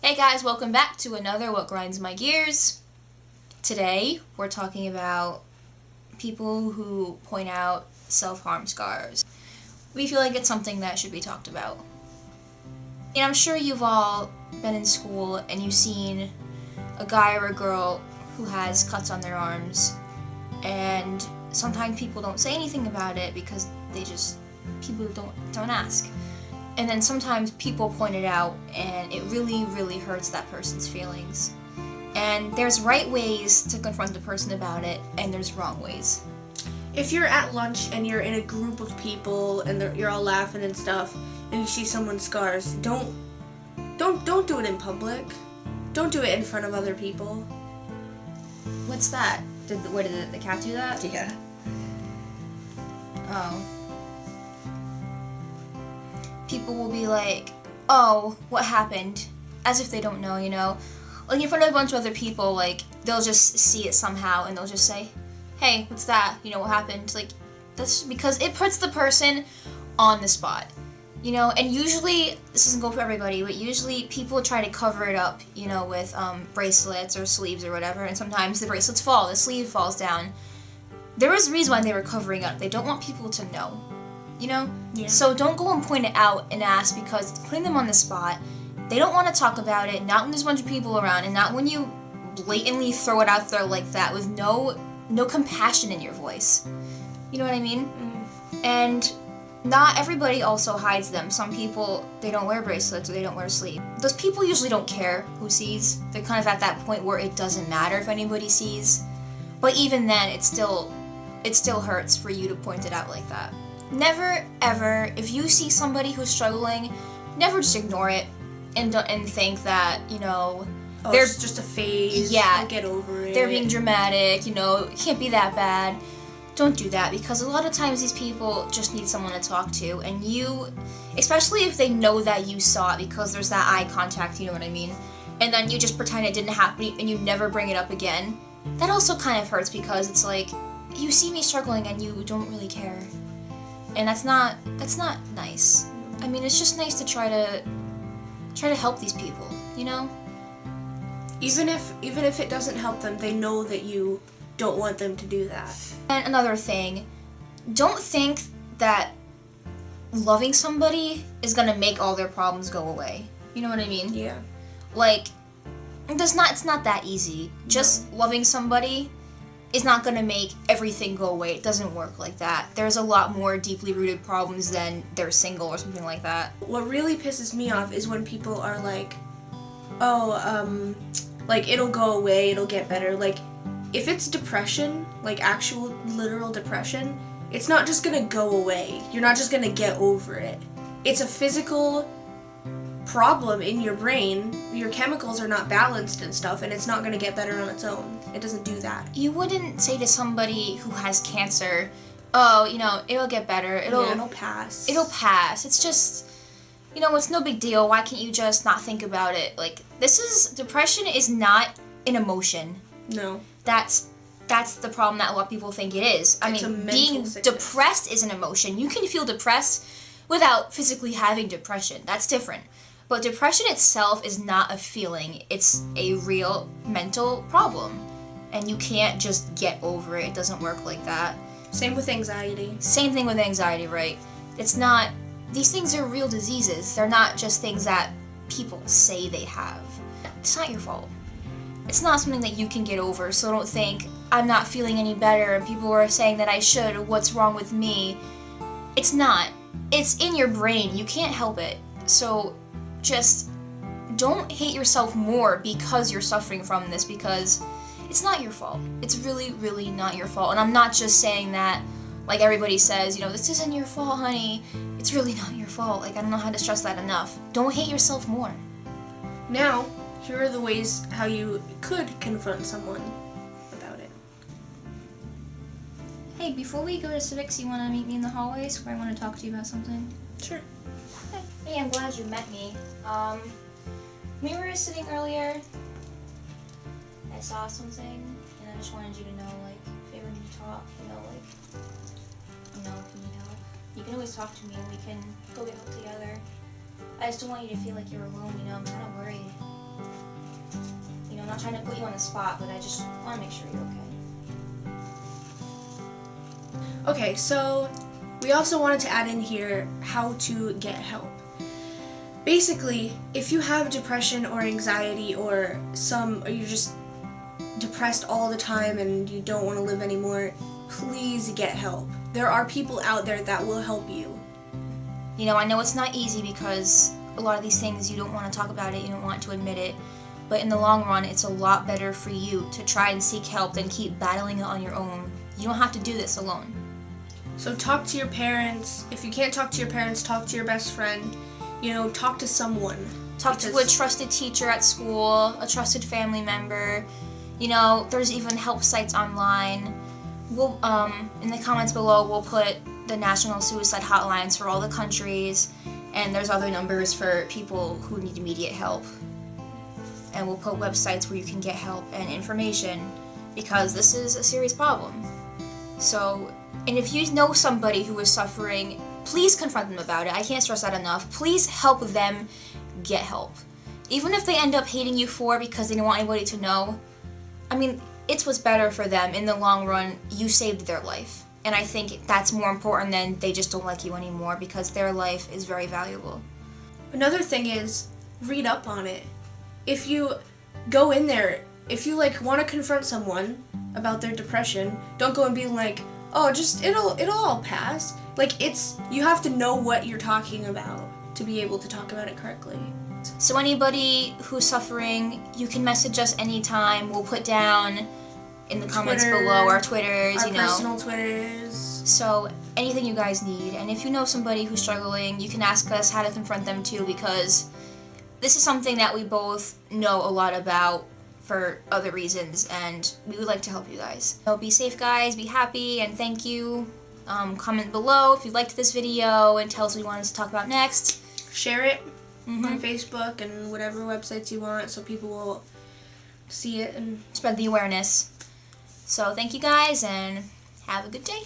Hey guys, welcome back to another What Grinds My Gears. Today, we're talking about people who point out self-harm scars. We feel like it's something that should be talked about. And I'm sure you've all been in school and you've seen a guy or a girl who has cuts on their arms, and sometimes people don't say anything about it because people don't ask. And then sometimes people point it out and it really, really hurts that person's feelings. And there's right ways to confront the person about it, and there's wrong ways. If you're at lunch and you're in a group of people and you're all laughing and stuff, and you see someone's scars, don't do it in public. Don't do it in front of other people. What's that? Did the cat do that? Yeah. Oh. People will be like, oh, what happened? As if they don't know, you know? Like, in front of a bunch of other people, like, they'll just see it somehow and they'll just say, hey, what's that? You know, what happened? Like, that's because it puts the person on the spot, you know? And usually, this doesn't go for everybody, but usually people try to cover it up, you know, with bracelets or sleeves or whatever, and sometimes the bracelets fall, the sleeve falls down. There was a reason why they were covering up. They don't want people to know. You know? Yeah. So don't go and point it out and ask, because it's putting them on the spot. They don't want to talk about it, not when there's a bunch of people around, and not when you blatantly throw it out there like that with no compassion in your voice. You know what I mean? Mm. And not everybody also hides them. Some people, they don't wear bracelets or they don't wear sleeves. Those people usually don't care who sees. They're kind of at that point where it doesn't matter if anybody sees. But even then, it still hurts for you to point it out like that. Never, ever, if you see somebody who's struggling, never just ignore it and think that, you know, they're just a phase. Yeah, I'll get over it. They're being dramatic, you know, it can't be that bad. Don't do that, because a lot of times these people just need someone to talk to, and you, especially if they know that you saw it, because there's that eye contact, you know what I mean, and then you just pretend it didn't happen and you never bring it up again, that also kind of hurts, because it's like, you see me struggling and you don't really care. And that's not nice. I mean, it's just nice to try to help these people, you know? Even if it doesn't help them, they know that you don't want them to do that. And another thing, don't think that loving somebody is gonna make all their problems go away. You know what I mean? Yeah. Like, it's not that easy. Just loving somebody is not going to make everything go away. It doesn't work like that. There's a lot more deeply rooted problems than they're single or something like that. What really pisses me off is when people are like, oh, like, it'll go away, it'll get better. Like, if it's depression, like actual literal depression, it's not just gonna go away. You're not just gonna get over it. It's a physical problem in your brain. Your chemicals are not balanced and stuff, and it's not going to get better on its own. It doesn't do that. You wouldn't say to somebody who has cancer, oh, you know, it'll get better, it'll pass. It's just, you know, it's no big deal. Why can't you just not think about it? Like, depression is not an emotion. No. That's the problem that a lot of people think it is. I mean, being depressed is an emotion. You can feel depressed without physically having depression. That's different. But depression itself is not a feeling. It's a real mental problem. And you can't just get over it. It doesn't work like that. Same with anxiety. Same thing with anxiety, right? It's not... These things are real diseases. They're not just things that people say they have. It's not your fault. It's not something that you can get over, so don't think, I'm not feeling any better and people are saying that I should, or what's wrong with me. It's not. It's in your brain. You can't help it. So... just don't hate yourself more because you're suffering from this, because it's not your fault. It's really, really not your fault. And I'm not just saying that like everybody says, you know, this isn't your fault, honey. It's really not your fault. Like, I don't know how to stress that enough. Don't hate yourself more. Now, here are the ways how you could confront someone about it. Hey, before we go to civics, you want to meet me in the hallways where I want to talk to you about something? Sure. Hey, I'm glad you met me. We were sitting earlier. I saw something, and I just wanted you to know, like, if you ever need to talk, you know, like, you know, if you need help, you can always talk to me and we can go get help together. I just don't want you to feel like you're alone, you know, I'm kind of worried. not trying to put you on the spot, but I just want to make sure you're okay. Okay, so we also wanted to add in here how to get help. Basically, if you have depression or anxiety or you're just depressed all the time and you don't want to live anymore, please get help. There are people out there that will help you. You know, I know it's not easy because a lot of these things you don't want to talk about it, you don't want to admit it, but in the long run, it's a lot better for you to try and seek help than keep battling it on your own. You don't have to do this alone. So talk to your parents. If you can't talk to your parents, talk to your best friend. You know, talk to someone. Talk to a trusted teacher at school, a trusted family member. You know, there's even help sites online. We'll in the comments below, we'll put the national suicide hotlines for all the countries, and there's other numbers for people who need immediate help. And we'll put websites where you can get help and information, because this is a serious problem. So, and if you know somebody who is suffering, please confront them about it. I can't stress that enough. Please help them get help. Even if they end up hating you for it because they don't want anybody to know, I mean, it's what's better for them. In the long run, you saved their life. And I think that's more important than they just don't like you anymore, because their life is very valuable. Another thing is, read up on it. If you go in there, if you want to confront someone about their depression, don't go and be like, oh, just it'll all pass. You have to know what you're talking about to be able to talk about it correctly. So anybody who's suffering, you can message us anytime. We'll put down in the comments below our Twitters, our personal Twitters. So anything you guys need. And if you know somebody who's struggling, you can ask us how to confront them too, because this is something that we both know a lot about for other reasons, and we would like to help you guys. So be safe, guys, be happy, and thank you. Comment below if you liked this video and tell us what you want us to talk about next. Share it on Facebook and whatever websites you want so people will see it and spread the awareness. So thank you guys, and have a good day.